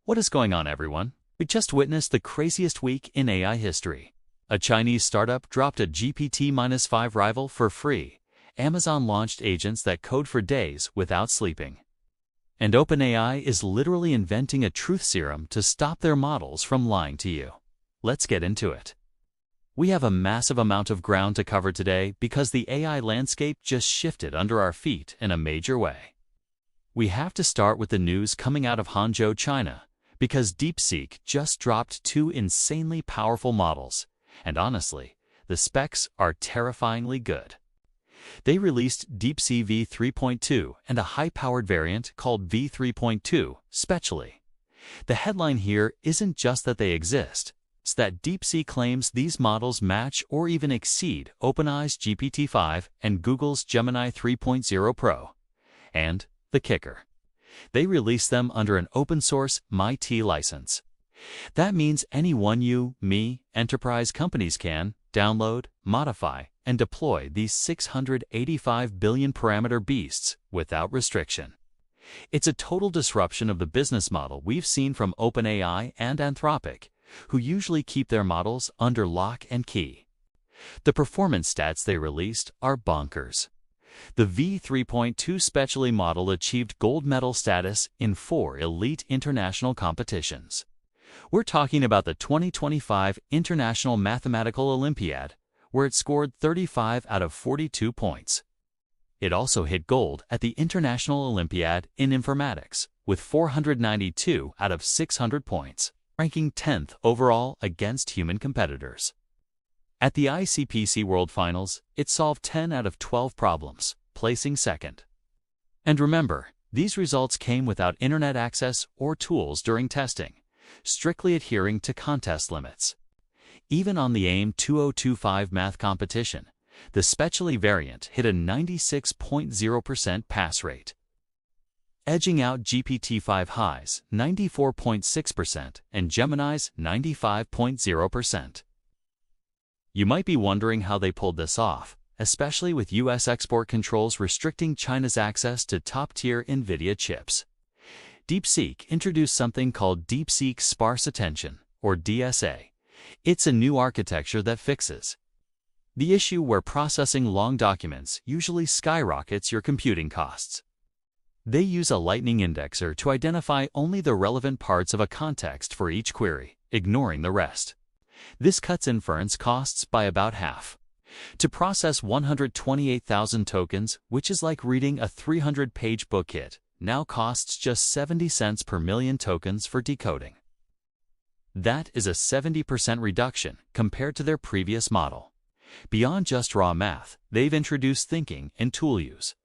What is going on, everyone? We just witnessed the craziest week in AI history. A Chinese startup dropped a GPT-5 rival for free. Amazon launched agents that code for days without sleeping. And OpenAI is literally inventing a truth serum to stop their models from lying to you. Let's get into it. We have a massive amount of ground to cover today because the AI landscape just shifted under our feet in a major way. We have to start with the news coming out of Hangzhou, China, because DeepSeek just dropped two insanely powerful models, and honestly, the specs are terrifyingly good. They released DeepSeek v3.2 and a high-powered variant called v3.2 specially. The headline here isn't just that they exist, it's that DeepSeek claims these models match or even exceed OpenAI's GPT-5 and Google's Gemini 3.0 Pro. And the kicker: they release them under an open-source MIT license. That means anyone you, me, enterprise companies can download, modify, and deploy these 685 billion parameter beasts without restriction. It's a total disruption of the business model we've seen from OpenAI and Anthropic, who usually keep their models under lock and key. The performance stats they released are bonkers. The v3.2 specially model achieved gold medal status in 4 elite international competitions. We're talking about the 2025 International Mathematical Olympiad, where it scored 35 out of 42 points. It also hit gold at the International Olympiad in Informatics, with 492 out of 600 points, ranking 10th overall against human competitors. At the ICPC World Finals, it solved 10 out of 12 problems, placing second. And remember, these results came without internet access or tools during testing, strictly adhering to contest limits. Even on the AIM 2025 math competition, the specially variant hit a 96.0% pass rate, edging out GPT-5 High's 94.6% and Gemini's 95.0%. You might be wondering how they pulled this off, especially with U.S. export controls restricting China's access to top-tier NVIDIA chips. DeepSeek introduced something called DeepSeek Sparse Attention, or DSA. It's a new architecture that fixes the issue where processing long documents usually skyrockets your computing costs. They use a lightning indexer to identify only the relevant parts of a context for each query, ignoring the rest. This cuts inference costs by about half. To process 128,000 tokens, which is like reading a 300-page book kit, now costs just 70 cents per million tokens for decoding. That is a 70% reduction compared to their previous model. Beyond just raw math, they've introduced thinking and tool use.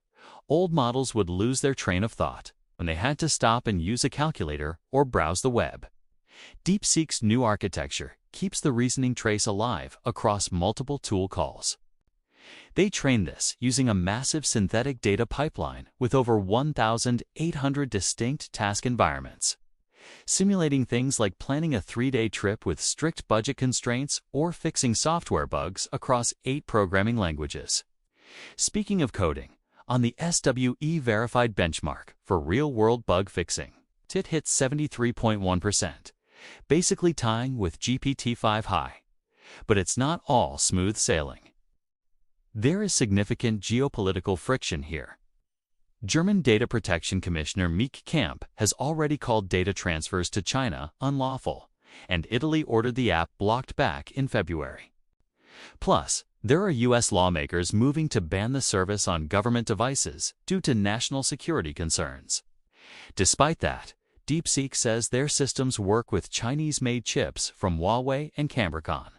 Old models would lose their train of thought when they had to stop and use a calculator or browse the web. DeepSeek's new architecture keeps the reasoning trace alive across multiple tool calls. They train this using a massive synthetic data pipeline with over 1,800 distinct task environments, simulating things like planning a 3-day trip with strict budget constraints or fixing software bugs across 8 programming languages. Speaking of coding, on the SWE verified benchmark for real-world bug fixing, it hit 73.1%. basically tying with GPT-5 High. But it's not all smooth sailing. There is significant geopolitical friction here. German Data Protection Commissioner Mieke Kamp has already called data transfers to China unlawful, and Italy ordered the app blocked back in February. Plus, there are U.S. lawmakers moving to ban the service on government devices due to national security concerns. Despite that, DeepSeek says their systems work with Chinese-made chips from Huawei and Cambricon.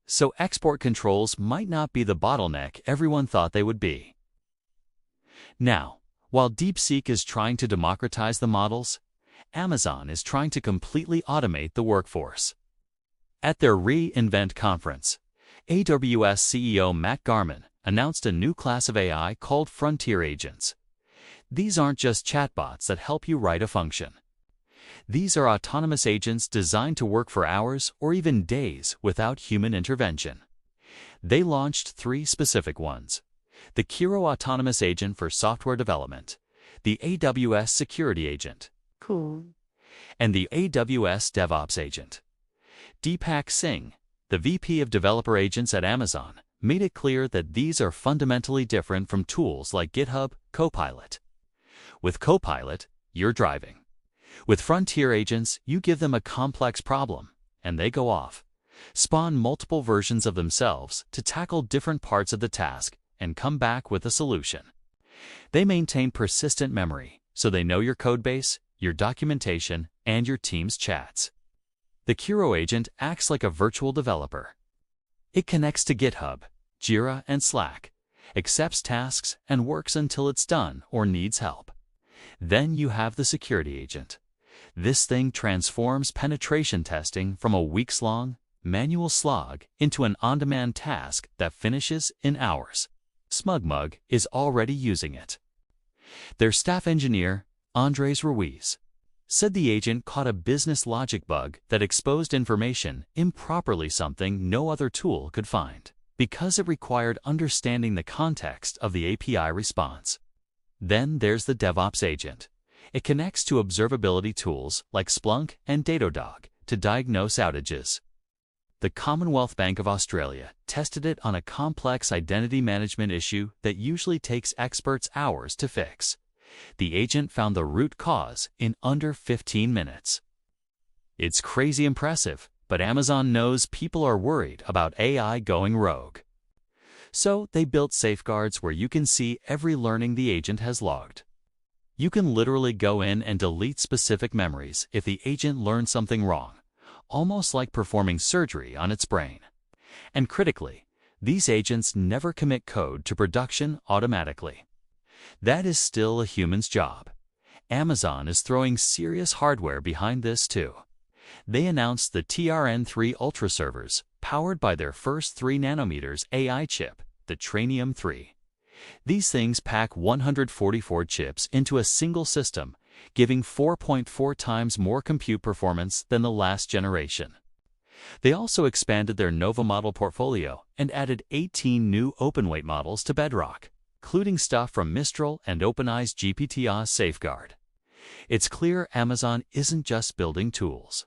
So export controls might not be the bottleneck everyone thought they would be. Now, while DeepSeek is trying to democratize the models, Amazon is trying to completely automate the workforce. At their re:Invent conference, AWS CEO Matt Garman announced a new class of AI called Frontier Agents. These aren't just chatbots that help you write a function. These are autonomous agents designed to work for hours or even days without human intervention. They launched 3 specific ones: the Kiro Autonomous Agent for software development, the AWS Security Agent, Cool, and the AWS DevOps agent. Deepak Singh, the VP of Developer Agents at Amazon, made it clear that these are fundamentally different from tools like GitHub Copilot. With Copilot, you're driving. With frontier agents, you give them a complex problem, and they go off, spawn multiple versions of themselves to tackle different parts of the task, and come back with a solution. They maintain persistent memory, so they know your codebase, your documentation, and your team's chats. The Kuro agent acts like a virtual developer. It connects to GitHub, Jira, and Slack, accepts tasks, and works until it's done or needs help. Then you have the security agent. This thing transforms penetration testing from a weeks-long, manual slog into an on-demand task that finishes in hours. SmugMug is already using it. Their staff engineer, Andres Ruiz, said the agent caught a business logic bug that exposed information improperly, something no other tool could find, because it required understanding the context of the API response. Then there's the DevOps agent. It connects to observability tools like Splunk and Datadog to diagnose outages. The Commonwealth Bank of Australia tested it on a complex identity management issue that usually takes experts hours to fix. The agent found the root cause in under 15 minutes. It's crazy impressive, but Amazon knows people are worried about AI going rogue. So they built safeguards where you can see every learning the agent has logged. You can literally go in and delete specific memories if the agent learns something wrong, almost like performing surgery on its brain. And critically, these agents never commit code to production automatically. That is still a human's job. Amazon is throwing serious hardware behind this too. They announced the TRN3 Ultra servers, powered by their first 3 nanometers AI chip, the Trainium 3. These things pack 144 chips into a single system, giving 4.4 times more compute performance than the last generation. They also expanded their Nova model portfolio and added 18 new open-weight models to Bedrock, including stuff from Mistral and OpenAI's GPT-OS safeguard. It's clear Amazon isn't just building tools.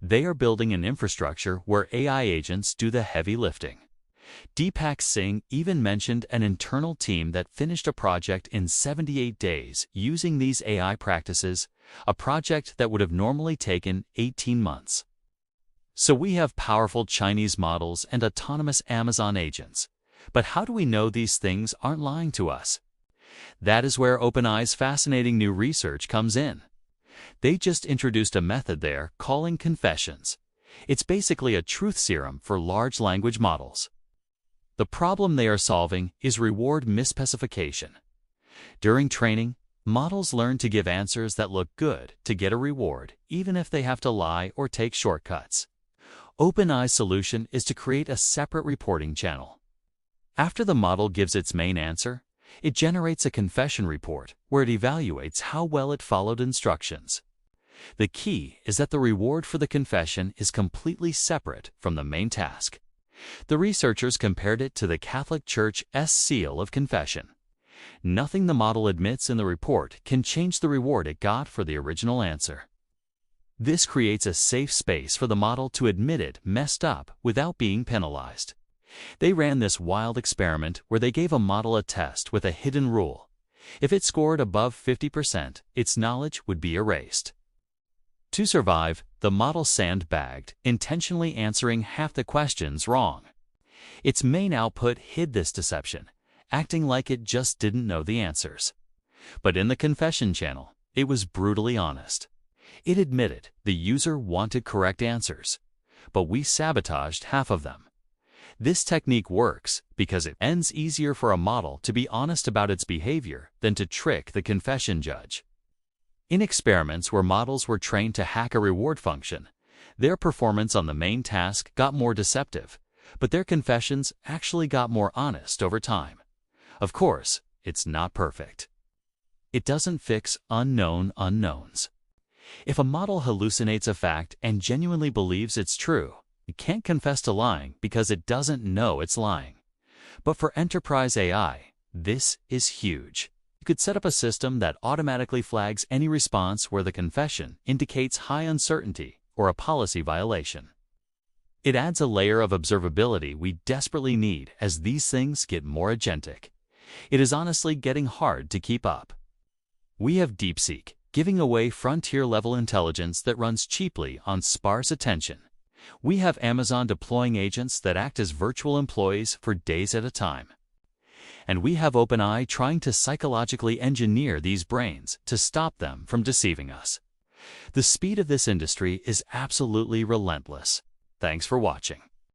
They are building an infrastructure where AI agents do the heavy lifting. Deepak Singh even mentioned an internal team that finished a project in 78 days using these AI practices, a project that would have normally taken 18 months. So we have powerful Chinese models and autonomous Amazon agents. But how do we know these things aren't lying to us? That is where OpenAI's fascinating new research comes in. They just introduced a method they're calling confessions. It's basically a truth serum for large language models. The problem they are solving is reward misspecification. During training, models learn to give answers that look good to get a reward, even if they have to lie or take shortcuts. OpenAI's solution is to create a separate reporting channel. After the model gives its main answer, it generates a confession report where it evaluates how well it followed instructions. The key is that the reward for the confession is completely separate from the main task. The researchers compared it to the Catholic Church's seal of confession. Nothing the model admits in the report can change the reward it got for the original answer. This creates a safe space for the model to admit it messed up without being penalized. They ran this wild experiment where they gave a model a test with a hidden rule. If it scored above 50%, its knowledge would be erased. To survive, the model sandbagged, intentionally answering half the questions wrong. Its main output hid this deception, acting like it just didn't know the answers. But in the confession channel, it was brutally honest. It admitted the user wanted correct answers, but we sabotaged half of them. This technique works because it ends easier for a model to be honest about its behavior than to trick the confession judge. In experiments where models were trained to hack a reward function, their performance on the main task got more deceptive, but their confessions actually got more honest over time. Of course, it's not perfect. It doesn't fix unknown unknowns. If a model hallucinates a fact and genuinely believes it's true, it can't confess to lying because it doesn't know it's lying. But for enterprise AI, this is huge. You could set up a system that automatically flags any response where the confession indicates high uncertainty or a policy violation. It adds a layer of observability we desperately need as these things get more agentic. It is honestly getting hard to keep up. We have DeepSeek, giving away frontier-level intelligence that runs cheaply on sparse attention. We have Amazon deploying agents that act as virtual employees for days at a time. And we have OpenAI trying to psychologically engineer these brains to stop them from deceiving us. The speed of this industry is absolutely relentless. Thanks for watching.